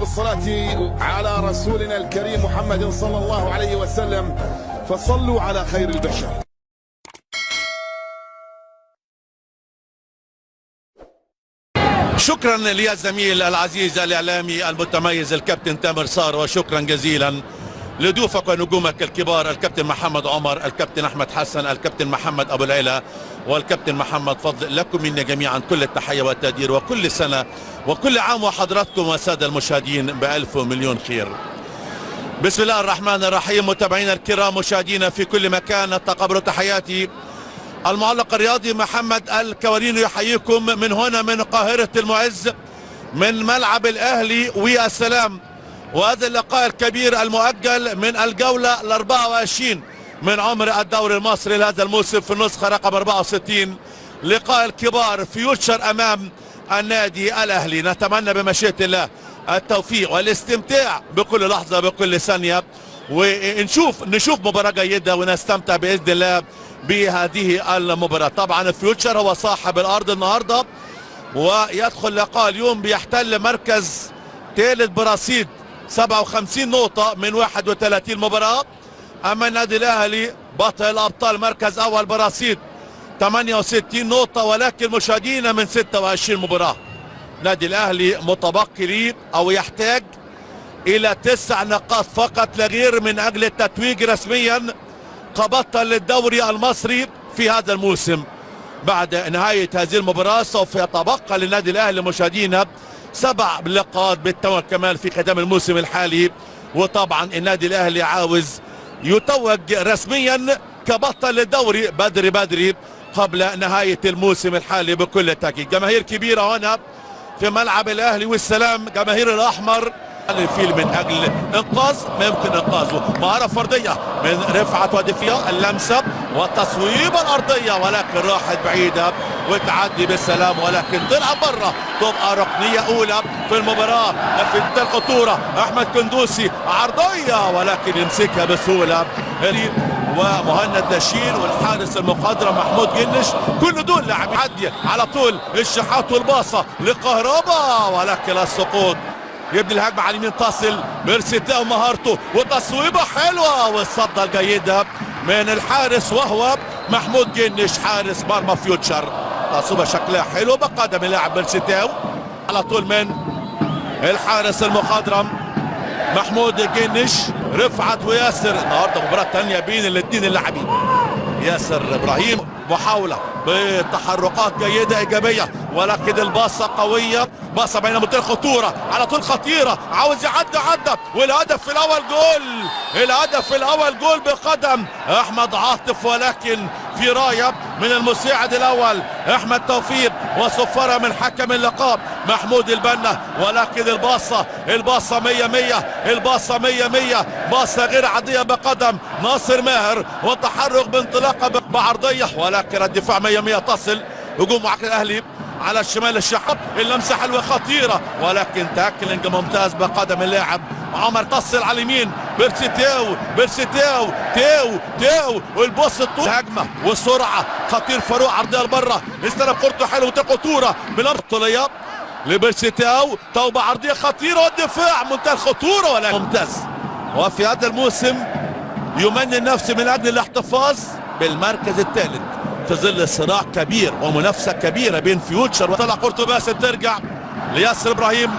بالصلاة على رسولنا الكريم محمد صلى الله عليه وسلم، فصلوا على خير البشر. شكرا للزميل العزيز الإعلامي المتميز الكابتن تامر صار، وشكرا جزيلا لضيوفك ونجومك الكبار الكابتن محمد عمر، الكابتن أحمد حسن، الكابتن محمد أبو العلا، والكابتن محمد فضل. لكم منا جميعا كل التحية والتقدير، وكل سنة وكل عام وحضراتكم والسادة المشاهدين بألف ومليون خير. بسم الله الرحمن الرحيم. متابعينا الكرام مشاهدينا في كل مكان، تقبلوا تحياتي. المعلق الرياضي محمد الكواريني يحييكم من هنا من قاهرة المعز، من ملعب الأهلي والسلام. وهذا اللقاء الكبير المؤجل من الجولة ال24 من عمر الدوري المصري لهذا الموسم في النسخة رقم 64. لقاء الكبار فيوتشر أمام النادي الأهلي. نتمنى بمشيئة الله التوفيق والاستمتاع بكل لحظة بكل ثانية، ونشوف مباراة جيدة ونستمتع بإذن الله بهذه المباراة. طبعا الفيوتشر هو صاحب الأرض النهاردة، ويدخل لقاء اليوم بيحتل مركز ثالث برصيد 57 نقطة من 31 مباراة. أما النادي الأهلي بطل الأبطال مركز أول برصيد 68 نقطة، ولكن مشاهدينا من 26 مباراة. النادي الأهلي متبقي ليه أو يحتاج إلى 9 نقاط فقط لا غير من أجل التتويج رسميا كبطل للدوري المصري في هذا الموسم. بعد نهاية هذه المباراة سوف يتبقى للنادي الأهلي مشاهدينا 7 لقاءات بالتمام الكمال في ختام الموسم الحالي. وطبعا النادي الأهلي عاوز يتوج رسميا كبطل للدوري بدري قبل نهاية الموسم الحالي بكل تأكيد. جماهير كبيرة هنا في ملعب الأهلي والسلام، جماهير الأحمر الفيل من اجل انقاذ ما يمكن انقاذه. مهاره فرديه من رفعت ودفيا، اللمسه والتصويبه الارضيه، ولكن راحت بعيده وتعدي بالسلام، ولكن طلع بره. تبقى ركنيه اولى في المباراه في الخطوره. احمد كندوسي عرضيه ولكن يمسكها بسهوله. ومهند دشيل والحارس المقدرة محمود جنش، كل دول لاعب يعدي على طول. الشحات والباصه لكهربا ولكن السقوط. يبني الهجمة على اليمين، تصل ميرسيتاو مهارته وتصويبة حلوة والصدة الجيدة من الحارس وهو محمود جنش حارس مرمى فيوتشر. تصويبة شكلها حلو بقدم اللاعب ميرسيتاو على طول من الحارس المخضرم محمود جنش. رفعت وياسر، النهارده مباراة تانية بين الاثنين اللاعبين. ياسر ابراهيم محاولة بتحركات جيدة ايجابية، ولكن الباصة قوية، باصة بين منطقة الخطورة على طول خطيرة، عاوز عدى والهدف الأول جول. الهدف الأول جول بقدم أحمد عاطف، ولكن في راية من المساعد الأول أحمد توفيق، وصفرة من حكم اللقاء محمود البنا. ولكن الباصة 100 الباصة 100 باصة غير عادية بقدم ناصر ماهر، وتحرك بانطلاقة بعرضية، ولكن الدفاع 100 تصل. هجوم معاك الأهلي على الشمال، الشحات اللمسه حلوه خطيره، ولكن تاكلينج ممتاز بقدم اللاعب عمر. تصل على اليمين بيرسيتاو تاو والبوس الطول، هجمه والسرعه خطير. فاروق عرضيه لبره، استلم كورته حلوه خطوره بالطوليه لبيرسيتاو، توبه عرضيه خطيره والدفاع منتهى الخطوره ولكن ممتاز. وفي هذا الموسم يمني نفسه من اجل الاحتفاظ بالمركز الثالث في ظل صراع كبير ومنافسه كبيره بين فيوتشر. طلع كورته بس ترجع لياسر ابراهيم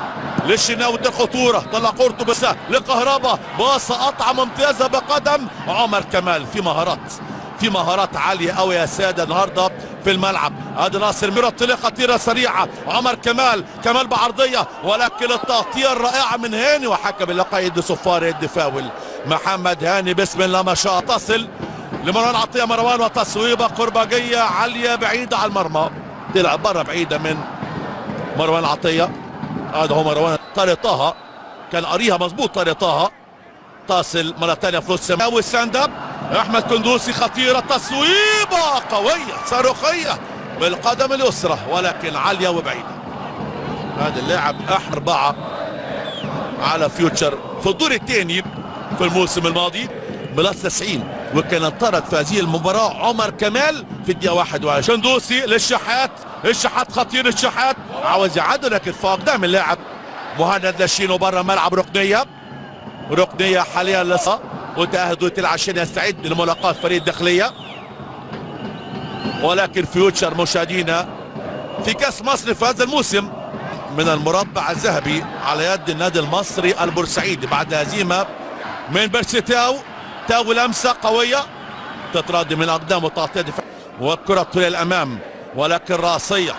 للشناوي، الخطوره طلع كورته بس لكهربا، باصه قطعه ممتازه بقدم عمر كمال. في مهارات عاليه قوي يا ساده النهارده في الملعب. ادي ناصر ميرا طلع خطيره سريعه، عمر كمال بعرضيه، ولكن التغطيه الرائعه من هاني، وحكم اللقاء يدي صفار يدي فاول. محمد هاني بسم الله ما شاء الله. تصل لمروان عطية، مروان وتصويبة قرباجية عالية بعيدة على المرمى، طلع بره بعيدة من مروان عطية. هذا هو مروان طارق طه، كان قاريها مظبوط طارق طه. تصل مرة ثانية في نص والساند اب احمد كندوسي، خطيرة تصويبة قوية صاروخية بالقدم اليسرى ولكن عالية وبعيدة. هذا اللاعب 4 على فيوتشر في الدور الثاني في الموسم الماضي بلس 90، وكان انطرد في هذه المباراة عمر كمال في الدقيقة 21. كندوسي للشحات، الشحات خطير، الشحات عاوز يعدل لكن فاقدام اللاعب مهند لاشينو برا ملعب ركنيه حاليا لسه وتأهدت عشان يستعد لملاقاة فريق الداخلية. ولكن فيوتشر مشاهدينا في كاس مصر في هذا الموسم من المربع الذهبي على يد النادي المصري البورسعيدي بعد هزيمة من بيرسيتاو. تاو لمسة قوية تتردد من أقدام وتغطية دفاع والكرة طويلة الأمام ولكن راسية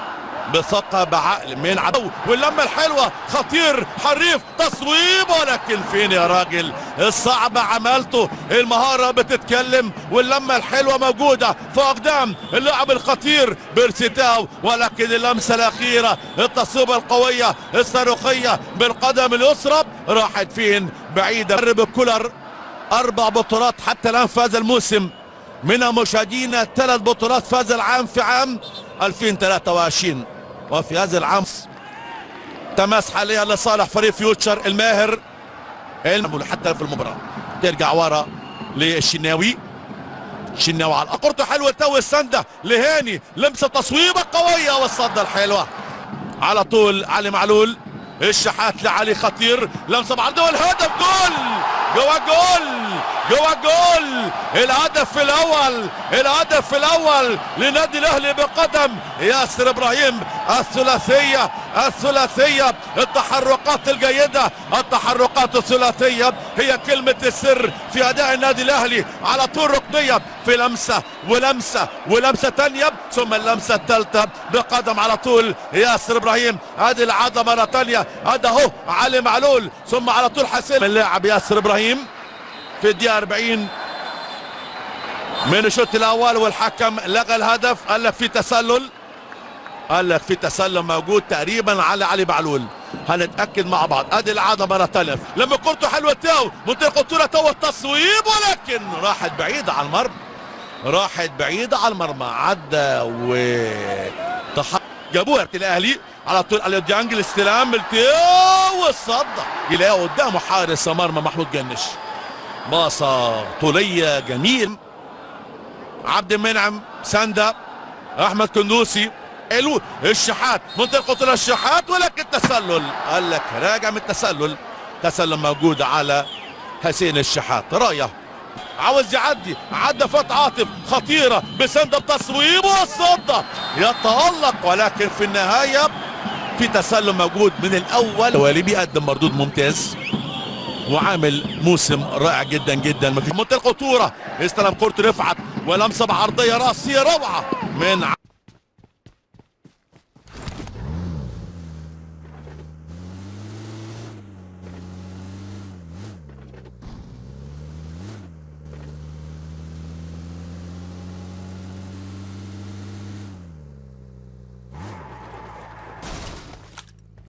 بثقة بعقل من عدو واللمة الحلوة خطير حريف تصويب ولكن فين يا راجل الصعبة عملته المهارة بتتكلم واللمة الحلوة موجودة في أقدام اللاعب الخطير بيرسيتاو ولكن اللمسة الأخيرة التصويبة القوية الصاروخية بالقدم اليسرى راحت فين بعيدة. مدرب كولر 4 بطولات حتى الآن في هذا الموسم منها مشاهدينا 3 بطولات في هذا العام في عام 2023 وفي هذا العام تماس حاليا لصالح فريق فيوتشر الماهر حتى في المباراة. ترجع ورا للشناوي على الأقرطة حلوة تو السندة لهاني لمسة تصويبة قوية والصدة الحلوة على طول علي معلول الشحات لعلي خطير لمسة بعرضة والهدف جول جوا جول الهدف الأول لنادي الأهلي بقدم ياسر إبراهيم. الثلاثية التحركات الجيدة التحركات الثلاثية هي كلمة السر في أداء النادي الأهلي على طول ركنية في ولمسة تانية ثم اللمسة الثالثة بقدم على طول ياسر إبراهيم. هذه العادة مرة تانية هذا هو علي معلول ثم على طول حسين اللاعب ياسر إبراهيم في الدقيقة 40 من الشوط الأول والحكم لغى الهدف. قال لك في تسلل موجود تقريبا على علي معلول. هنتأكد مع بعض. ادي العادة مرة تانية لما كورته حلوة تاو منطقة خطورة تو التصويب ولكن راحت بعيدة على المرمى عدى جابوها الأهلي على طول على ديانج الاستلام التاو والصدة يلاقي قدامه حارس مرمى محمود جنش باصة طولية جميل. عبد المنعم سندة احمد كندوسي الشحات منطقة خطورة الشحات ولكن تسلل. قال لك راجع من تسلل موجود على حسين الشحات. رايه عاوز يعدي عدى فات عاطف خطيرة بسندة بتصويب والصدة يتألق ولكن في النهاية في تسلل موجود من الأول. والي بيقدم مردود ممتاز وعامل موسم رائع جدا جدا. منطقة خطورة استلم كورته رفعت ولمسة بعرضية راسية روعة من